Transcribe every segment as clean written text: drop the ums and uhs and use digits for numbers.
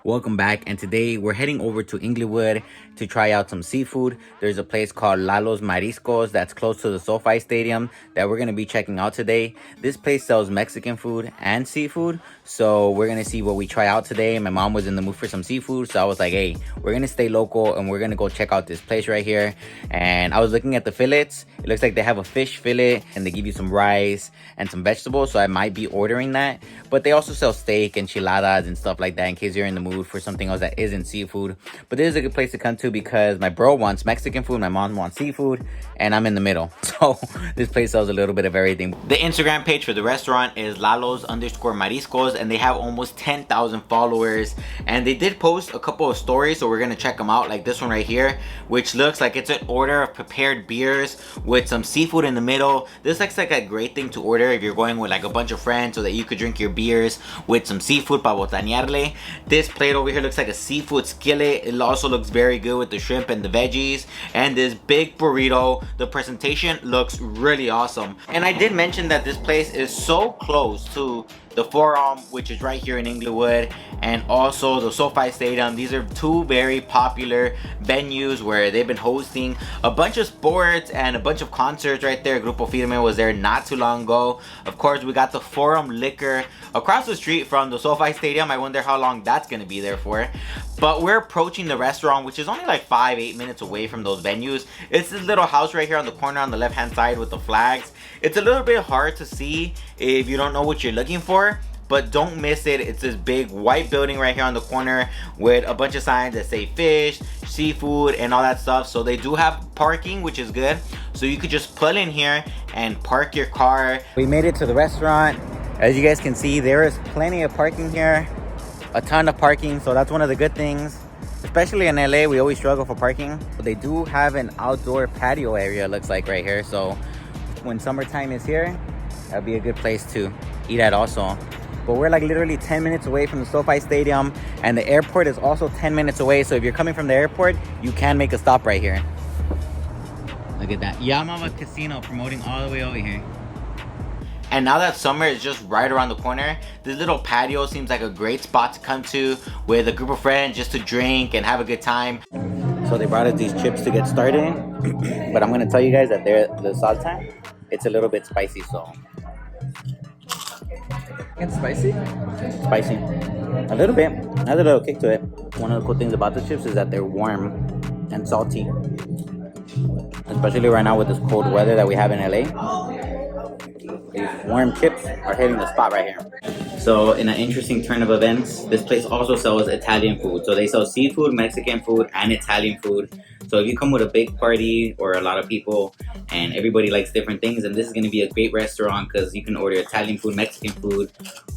Welcome back, and today we're heading over to Inglewood to try out some seafood. There's a place called Lalos Maricos that's close to the Sofi Stadium that we're going to be checking out today. This place sells Mexican food and seafood, so we're going to see what we try out today. My mom was in the mood for some seafood, so I was like, hey, we're going to stay local and we're going to go check out this place right here. And I was looking at the fillets. It looks like they have a fish fillet and they give you some rice and some vegetables, so I might be ordering that. But they also sell steak, enchiladas, and stuff like that in case you're in the mood for something else that isn't seafood. But this is a good place to come to because my bro wants Mexican food, my mom wants seafood, and I'm in the middle. So this place sells a little bit of everything. The Instagram page for the restaurant is Lalos_Maricos, and they have almost 10,000 followers. And they did post a couple of stories, so we're gonna check them out, like this one right here, which looks like it's an order of prepared beers with some seafood in the middle. This looks like a great thing to order if you're going with like a bunch of friends so that you could drink your beers with some seafood para botanearle. This plate over here looks like a seafood skillet. It also looks very good with the shrimp and the veggies. And this big burrito, the presentation looks really awesome. And I did mention that this place is so close to the Forum, which is right here in Inglewood, and also the SoFi Stadium. These are two very popular venues where they've been hosting a bunch of sports and a bunch of concerts right there. Grupo Firme was there not too long ago. Of course, we got the Forum Liquor across the street from the SoFi Stadium. I wonder how long that's gonna be there for. But we're approaching the restaurant, which is only like 5-8 minutes away from those venues. It's this little house right here on the corner on the left hand side with the flags. It's a little bit hard to see if you don't know what you're looking for, but don't miss it. It's this big white building right here on the corner with a bunch of signs that say fish, seafood, and all that stuff. So they do have parking, which is good. So you could just pull in here and park your car. We made it to the restaurant. As you guys can see, there is plenty of parking here. A ton of parking, so that's one of the good things. Especially in LA, we always struggle for parking. But they do have an outdoor patio area, looks like right here. So when summertime is here, that'd be a good place to eat at also. But we're like literally 10 minutes away from the SoFi Stadium, and the airport is also 10 minutes away. So if you're coming from the airport, you can make a stop right here. Look at that. Yamama Casino promoting all the way over here. And now that summer is just right around the corner, this little patio seems like a great spot to come to with a group of friends just to drink and have a good time. So they brought us these chips to get started, but I'm gonna tell you guys that the salsa, it's a little bit spicy, so. It's spicy? Spicy. A little bit. Has a little kick to it. One of the cool things about the chips is that they're warm and salty. Especially right now with this cold weather that we have in LA. These warm chips are hitting the spot right here. So in an interesting turn of events, this place also sells Italian food. So they sell seafood, Mexican food, and Italian food. So if you come with a big party or a lot of people and everybody likes different things, then this is going to be a great restaurant because you can order Italian food, Mexican food,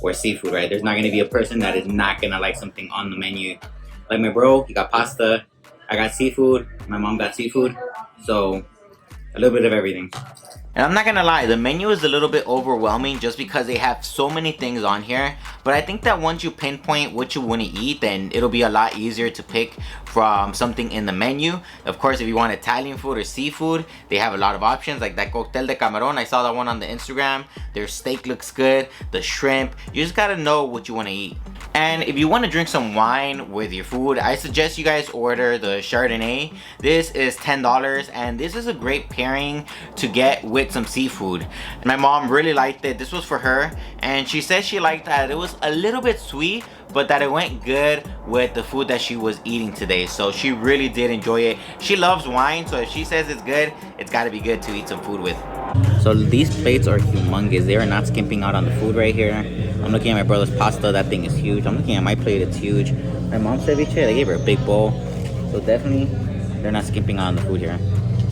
or seafood, right? There's not going to be a person that is not going to like something on the menu. Like my bro, he got pasta. I got seafood. My mom got seafood. So a little bit of everything. And I'm not gonna lie, the menu is a little bit overwhelming just because they have so many things on here. But I think that once you pinpoint what you want to eat, then it'll be a lot easier to pick from something in the menu. Of course, if you want Italian food or seafood, they have a lot of options, like that cóctel de camarón. I saw that one on the Instagram. Their steak looks good, the shrimp. You just gotta know what you want to eat. And if you want to drink some wine with your food, I suggest you guys order the Chardonnay. This is $10, and this is a great pairing to get with some seafood. My mom really liked it. This was for her, and she said she liked that it was a little bit sweet, but that it went good with the food that she was eating today. So she really did enjoy it. She loves wine, so if she says it's good, it's got to be good to eat some food with. So these plates are humongous. They are not skimping out on the food right here. I'm looking at my brother's pasta. That thing is huge. I'm looking at my plate. It's huge. My mom's ceviche, they gave her a big bowl. So definitely, they're not skimping out on the food here.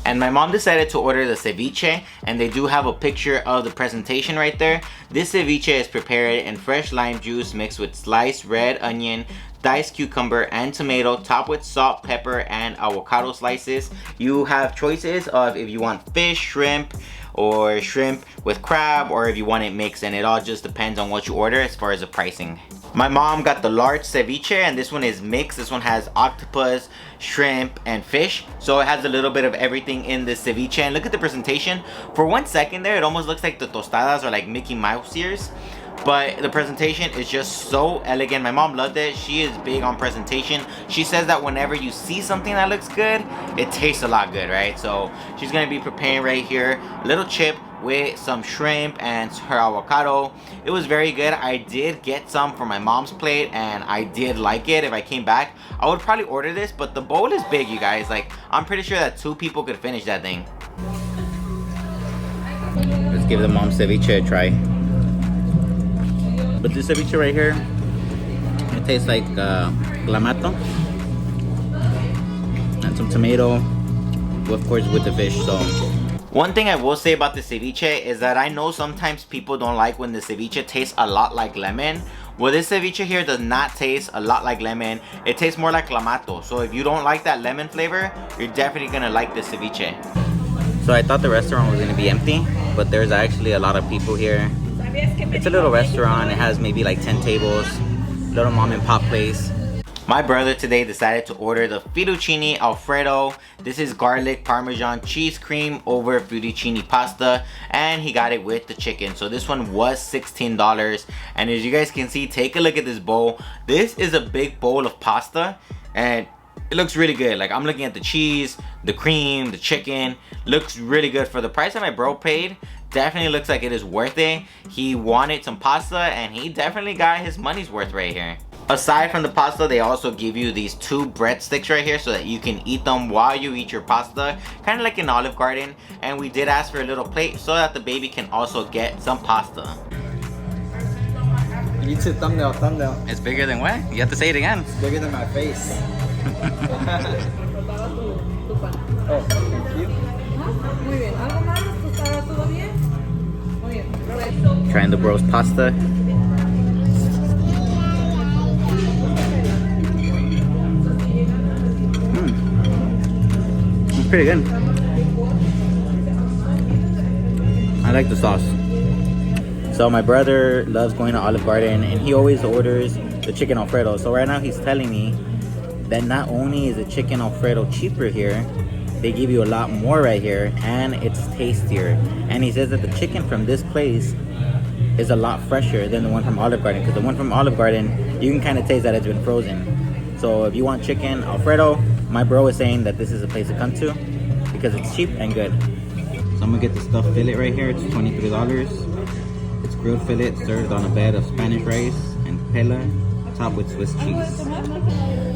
And my mom decided to order the ceviche, and they do have a picture of the presentation right there. This ceviche is prepared in fresh lime juice mixed with sliced red onion, diced cucumber, and tomato, topped with salt, pepper, and avocado slices. You have choices of if you want fish, shrimp, or shrimp with crab, or if you want it mixed, and it all just depends on what you order as far as the pricing. My mom got the large ceviche, and this one is mixed. This one has octopus, shrimp, and fish. So it has a little bit of everything in the ceviche. And look at the presentation. For 1 second there, it almost looks like the tostadas are like Mickey Mouse ears. but the presentation is just so elegant. My mom loved it. She is big on presentation. She says that whenever you see something that looks good, it tastes a lot good, right? So she's gonna be preparing right here a little chip with some shrimp and her avocado. It was very good. I did get some for my mom's plate and I did like it. If I came back, I would probably order this, but the bowl is big, you guys. Like, I'm pretty sure that 2 people could finish that thing. Let's give the mom ceviche a try. But this ceviche right here, it tastes like clamato and some tomato, of course, with the fish. So one thing I will say about the ceviche is that I know sometimes people don't like when the ceviche tastes a lot like lemon. Well, this ceviche here does not taste a lot like lemon. It tastes more like clamato. So if you don't like that lemon flavor, you're definitely gonna like this ceviche. So I thought the restaurant was gonna be empty, but there's actually a lot of people here. It's a little restaurant. It has maybe like 10 tables. Little mom and pop place. My brother today decided to order the fettuccine alfredo. This is garlic parmesan cheese cream over fettuccine pasta, and he got it with the chicken. So this one was $16, and as you guys can see, take a look at this bowl. This is a big bowl of pasta, and it looks really good. Like, I'm looking at the cheese, the cream, the chicken. Looks really good for the price that my bro paid. Definitely looks like it is worth it. He wanted some pasta, and he definitely got his money's worth right here. Aside from the pasta, they also give you these 2 breadsticks right here so that you can eat them while you eat your pasta, kind of like an Olive Garden. And we did ask for a little plate so that the baby can also get some pasta. You need to thumbnail. It's bigger than what? You have to say it again. It's bigger than my face. Oh, thank you. Trying the bro's pasta. It's pretty good. I like the sauce. So my brother loves going to Olive Garden, and he always orders the chicken alfredo. So right now he's telling me that not only is the chicken alfredo cheaper here, they give you a lot more right here, and it's tastier. And he says that the chicken from this place is a lot fresher than the one from Olive Garden, because the one from Olive Garden, you can kind of taste that it's been frozen. So if you want chicken Alfredo, my bro is saying that this is a place to come to because it's cheap and good. So I'm gonna get the stuffed fillet right here. It's $23. It's grilled fillet served on a bed of Spanish rice and pela, topped with Swiss cheese.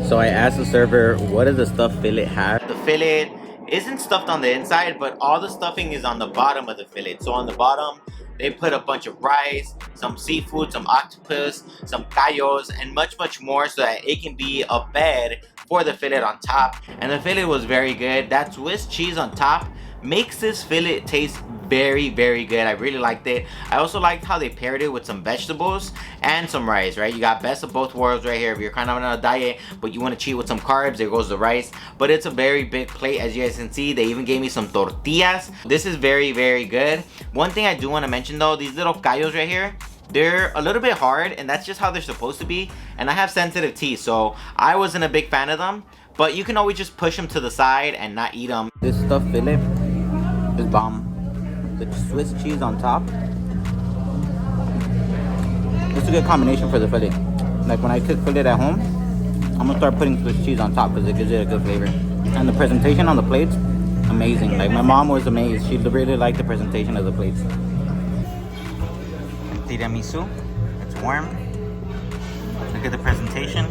So I asked the server, what does the stuffed fillet have? The fillet isn't stuffed on the inside, but all the stuffing is on the bottom of the fillet. So on the bottom, they put a bunch of rice, some seafood, some octopus, some callos, and much more so that it can be a bed for the fillet on top. And the fillet was very good. That Swiss cheese on top makes this fillet taste very good. I really liked it. I also liked how they paired it with some vegetables and some rice, right? You got best of both worlds right here. If you're kind of on a diet but you want to cheat with some carbs, there goes the rice. But it's a very big plate. As you guys can see, they even gave me some tortillas. This is very good. One thing I do want to mention though, these little callos right here, they're a little bit hard, and that's just how they're supposed to be. And I have sensitive teeth, so I wasn't a big fan of them, but you can always just push them to the side and not eat them. This stuffed fillet is bomb. The Swiss cheese on top, it's a good combination for the fillet. Like when I cook fillet at home, I'm gonna start putting Swiss cheese on top because it gives it a good flavor. And the presentation on the plates, amazing. Like my mom was amazed. She really liked the presentation of the plates. Tiramisu, it's warm. Look at the presentation.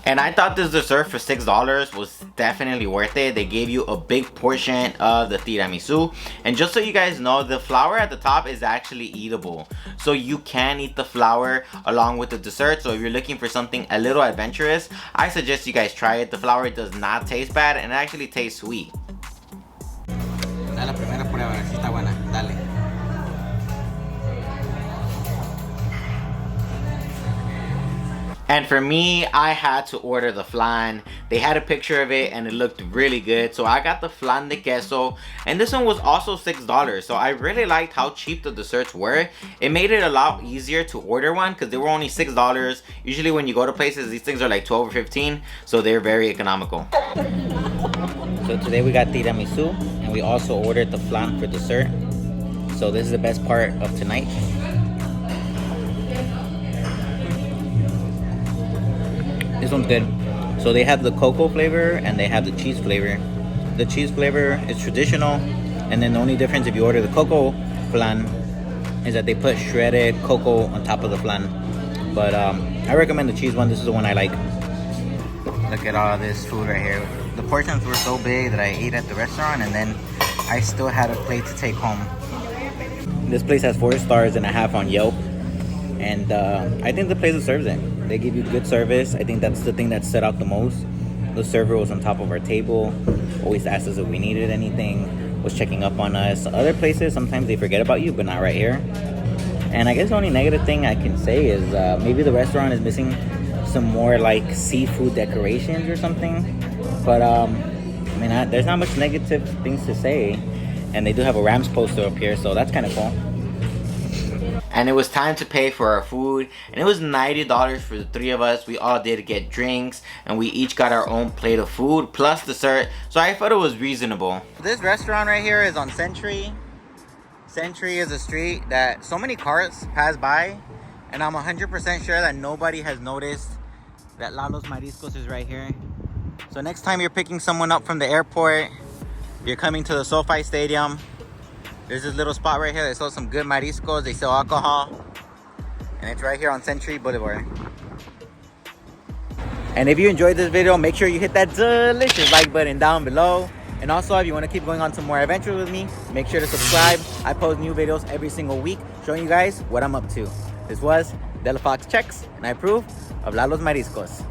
And I thought this dessert for $6 was definitely worth it. They gave you a big portion of the tiramisu. And just so you guys know, the flour at the top is actually eatable. So you can eat the flour along with the dessert. So if you're looking for something a little adventurous, I suggest you guys try it. The flour does not taste bad and it actually tastes sweet. Da la primera prueba, a ver si está buena. Dale. And for me, I had to order the flan. They had a picture of it and it looked really good. So I got the flan de queso. And this one was also $6. So I really liked how cheap the desserts were. It made it a lot easier to order one because they were only $6. Usually when you go to places, these things are like 12 or 15. So they're very economical. So today we got tiramisu and we also ordered the flan for dessert. So this is the best part of tonight. This one's good. So they have the cocoa flavor and they have the cheese flavor. The cheese flavor is traditional, and then the only difference if you order the cocoa flan is that they put shredded cocoa on top of the flan. But I recommend the cheese one. This is the one I like. Look at all this food right here. The portions were so big that I ate at the restaurant, and then I still had a plate to take home. This place has 4.5 stars on Yelp, and I think the place that serves it. They give you good service. I think that's the thing that stood out the most. The server was on top of our table, always asked us if we needed anything, was checking up on us. Other places, sometimes they forget about you, but not right here. And I guess the only negative thing I can say is maybe the restaurant is missing some more like seafood decorations or something. But I mean, there's not much negative things to say. And they do have a Rams poster up here, so that's kind of cool. And it was time to pay for our food, and it was $90 for the 3 of us. We all did get drinks, and we each got our own plate of food plus dessert, so I thought it was reasonable. This restaurant right here is on Century. Century is a street that so many cars pass by, and I'm 100% sure that nobody has noticed that Lalos Maricos is right here. So next time you're picking someone up from the airport, you're coming to the Sofi Stadium, there's this little spot right here that sells some good mariscos. They sell alcohol. And it's right here on Century Boulevard. And if you enjoyed this video, make sure you hit that delicious like button down below. And also, if you want to keep going on some more adventures with me, make sure to subscribe. I post new videos every single week showing you guys what I'm up to. This was Dela Fox Checks, and I approve of Lalos Maricos.